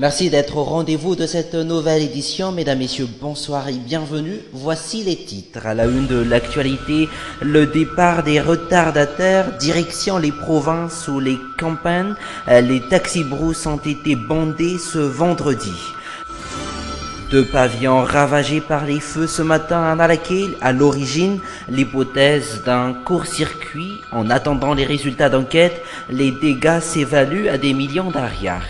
Merci d'être au rendez-vous de cette nouvelle édition. Mesdames, Messieurs, bonsoir et bienvenue. Voici les titres. À la une de l'actualité, le départ des retardataires, direction les provinces ou les campagnes. Les taxis-brousses ont été bandés ce vendredi. 2 pavillons ravagés par les feux ce matin à Nalaké. À l'origine, l'hypothèse d'un court-circuit. En attendant les résultats d'enquête, les dégâts s'évaluent à des millions d'ariari.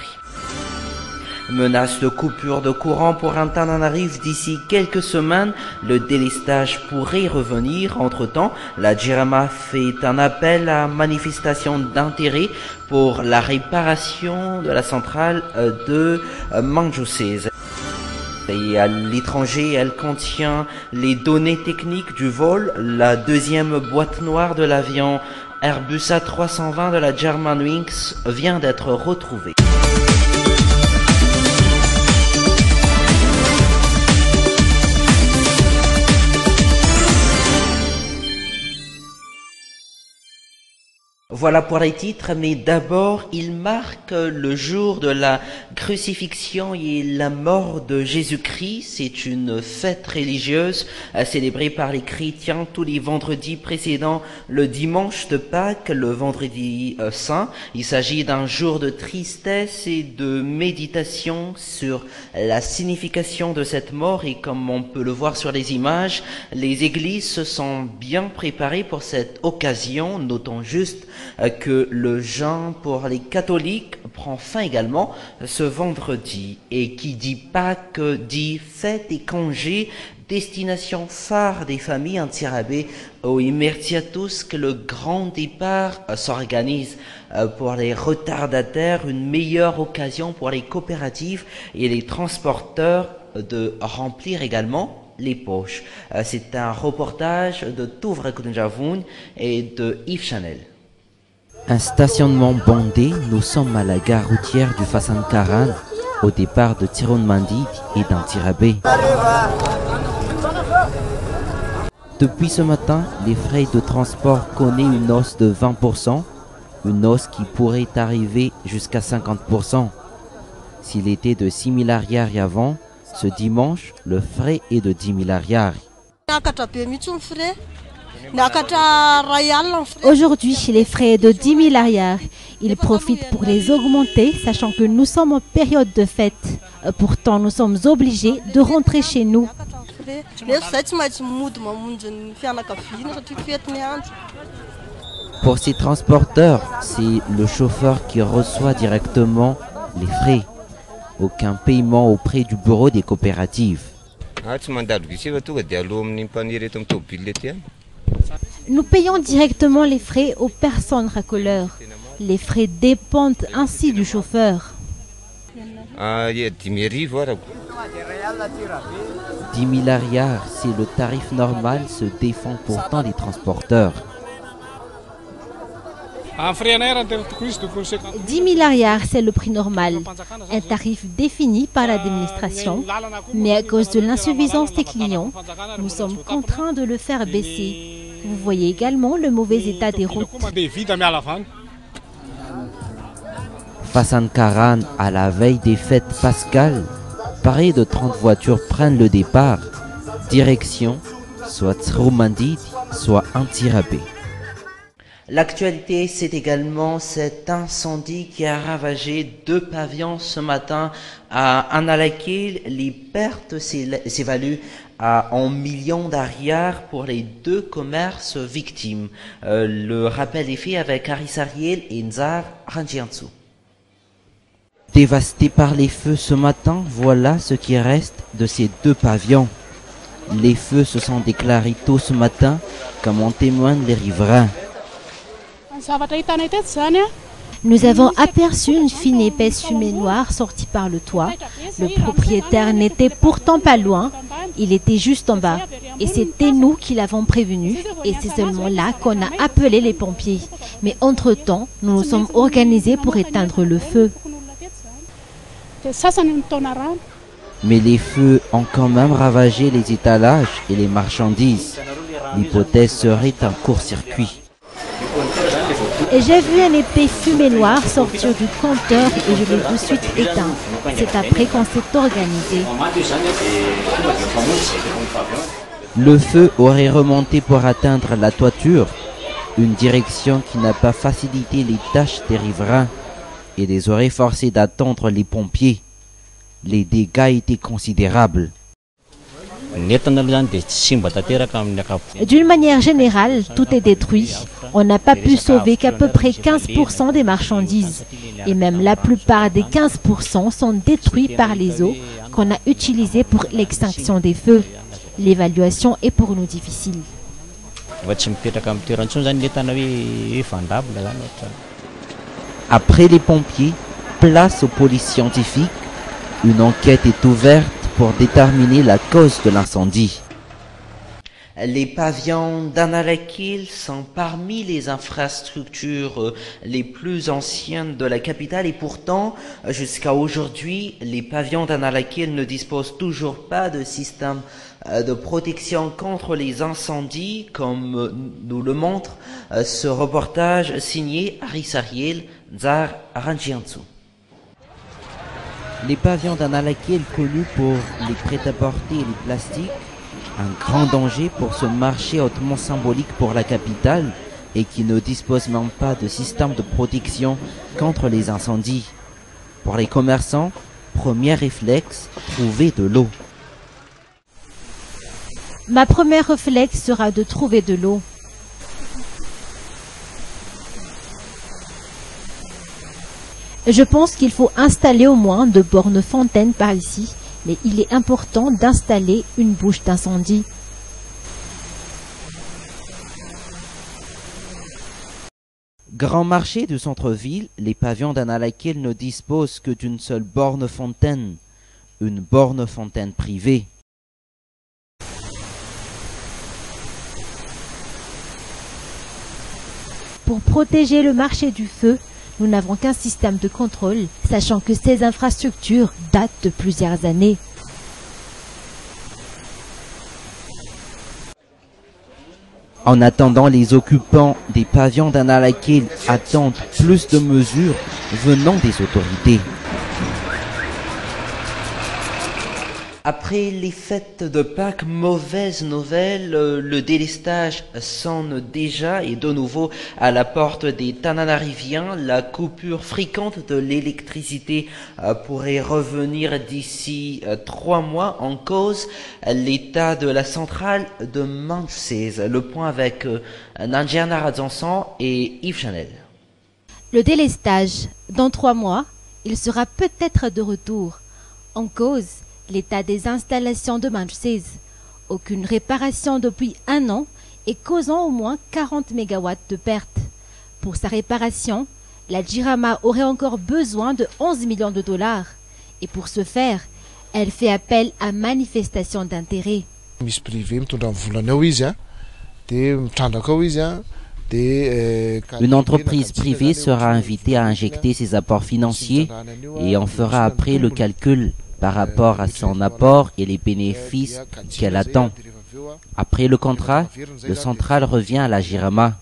Menace de coupure de courant pour Antananarive d'ici quelques semaines. Le délestage pourrait revenir. Entre-temps, la Djirama fait un appel à manifestation d'intérêt pour la réparation de la centrale de Manjoussez. Et à l'étranger, elle contient les données techniques du vol. La deuxième boîte noire de l'avion Airbus A320 de la Germanwings vient d'être retrouvée. Voilà pour les titres, mais d'abord, il marque le jour de la crucifixion et la mort de Jésus-Christ. C'est une fête religieuse célébrée par les chrétiens tous les vendredis précédant le dimanche de Pâques, le vendredi saint. Il s'agit d'un jour de tristesse et de méditation sur la signification de cette mort. Et comme on peut le voir sur les images, les églises se sont bien préparées pour cette occasion. Notons juste que le jeûne pour les catholiques prend fin également ce vendredi. Et qui dit Pâques dit fête et congé, destination phare des familles antirabées au Immertiatus, que le grand départ s'organise pour les retardataires, une meilleure occasion pour les coopératives et les transporteurs de remplir également les poches. C'est un reportage de Touvre Kudunjavoun et de Yves Chanel. Un stationnement bondé, nous sommes à la gare routière du Fasan Karan, au départ de Tiron Mandid et d'Antirabé. Depuis ce matin, les frais de transport connaissent une hausse de 20%, une hausse qui pourrait arriver jusqu'à 50%. S'il était de 6 000 ariari avant, ce dimanche, le frais est de 10 000 ariari. Aujourd'hui, les frais de 10 000 ariari. Ils profitent pour les augmenter, sachant que nous sommes en période de fête. Pourtant, nous sommes obligés de rentrer chez nous. Pour ces transporteurs, c'est le chauffeur qui reçoit directement les frais. Aucun paiement auprès du bureau des coopératives. Nous payons directement les frais aux personnes racoleurs. Les frais dépendent ainsi du chauffeur. 10 000 ariari, c'est le tarif normal, se défend pourtant des transporteurs. 10 000 ariari, c'est le prix normal, un tarif défini par l'administration. Mais à cause de l'insuffisance des clients, nous sommes contraints de le faire baisser. Vous voyez également le mauvais état des routes. Fasan Karan, à la veille des fêtes pascales, pareil de 30 voitures prennent le départ. Direction, soit Tsroumandid, soit Antirabé. L'actualité, c'est également cet incendie qui a ravagé 2 pavillons ce matin à Analakil. Les pertes s'évaluent en millions d'ariari pour les 2 commerces victimes. Le rappel est fait avec Aris Ariel et Nzar Ranjiansu. Dévastés par les feux ce matin, voilà ce qui reste de ces 2 pavillons. Les feux se sont déclarés tôt ce matin, comme en témoignent les riverains. Nous avons aperçu une fine épaisse fumée noire sortie par le toit. Le propriétaire n'était pourtant pas loin, il était juste en bas. Et c'était nous qui l'avons prévenu, et c'est seulement là qu'on a appelé les pompiers. Mais entre-temps, nous nous sommes organisés pour éteindre le feu. Mais les feux ont quand même ravagé les étalages et les marchandises. L'hypothèse serait un court-circuit. Et j'ai vu un épée fumée noire sortir du compteur et je l'ai tout de suite éteint. C'est après qu'on s'est organisé. Le feu aurait remonté pour atteindre la toiture, une direction qui n'a pas facilité les tâches des riverains et les aurait forcés d'attendre les pompiers. Les dégâts étaient considérables. D'une manière générale, tout est détruit. On n'a pas pu sauver qu'à peu près 15% des marchandises. Et même la plupart des 15% sont détruits par les eaux qu'on a utilisées pour l'extinction des feux. L'évaluation est pour nous difficile. Après les pompiers, place aux polices scientifiques. Une enquête est ouverte pour déterminer la cause de l'incendie. Les pavillons d'Analakil sont parmi les infrastructures les plus anciennes de la capitale et pourtant, jusqu'à aujourd'hui, les pavillons d'Analakil ne disposent toujours pas de système de protection contre les incendies, comme nous le montre ce reportage signé Aris Ariel Zar Ranjiansu. Les pavillons d'Analakil connus pour les prêt-à-porter et les plastiques, un grand danger pour ce marché hautement symbolique pour la capitale et qui ne dispose même pas de système de protection contre les incendies. Pour les commerçants, premier réflexe, trouver de l'eau. Ma première réflexe sera de trouver de l'eau. Je pense qu'il faut installer au moins 2 bornes fontaines par ici, mais il est important d'installer une bouche d'incendie. Grand marché du centre-ville, les pavillons d'Analakil ne disposent que d'une seule borne fontaine, une borne fontaine privée. Pour protéger le marché du feu, nous n'avons qu'un système de contrôle, sachant que ces infrastructures datent de plusieurs années. En attendant, les occupants des pavillons d'Analakil attendent plus de mesures venant des autorités. Après les fêtes de Pâques, mauvaise nouvelle, le délestage sonne déjà et de nouveau à la porte des Tananariviens. La coupure fréquente de l'électricité pourrait revenir d'ici 3 mois. En cause, l'état de la centrale de Manchsez. Le point avec Nanjiana Radzansan et Yves Chanel. Le délestage, dans 3 mois, il sera peut-être de retour. En cause, l'état des installations de Manchsez. Aucune réparation depuis 1 an et causant au moins 40 MW de pertes. Pour sa réparation, la Jirama aurait encore besoin de 11 millions de dollars. Et pour ce faire, elle fait appel à manifestation d'intérêt. Une entreprise privée sera invitée à injecter ses apports financiers et on fera après le calcul par rapport à son apport et les bénéfices qu'elle attend. Après le contrat, le central revient à la Jirama.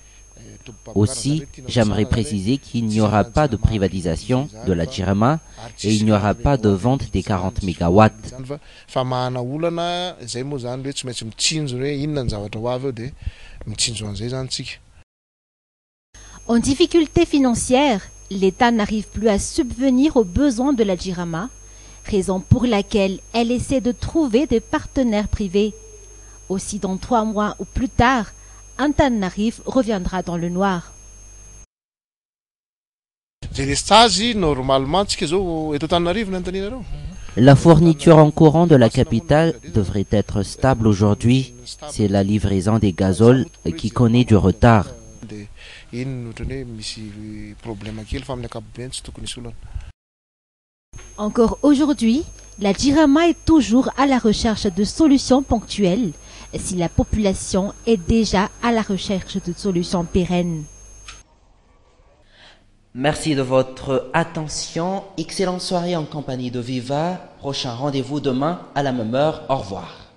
Aussi, j'aimerais préciser qu'il n'y aura pas de privatisation de la Jirama et il n'y aura pas de vente des 40 MW. En difficulté financière, l'État n'arrive plus à subvenir aux besoins de la Jirama, raison pour laquelle elle essaie de trouver des partenaires privés. Aussi dans 3 mois ou plus tard, Antananarive reviendra dans le noir. La fourniture en courant de la capitale devrait être stable aujourd'hui. C'est la livraison des gazoles qui connaît du retard. Encore aujourd'hui, la Jirama est toujours à la recherche de solutions ponctuelles, si la population est déjà à la recherche de solutions pérennes. Merci de votre attention. Excellente soirée en compagnie de Viva. Prochain rendez-vous demain à la même heure. Au revoir.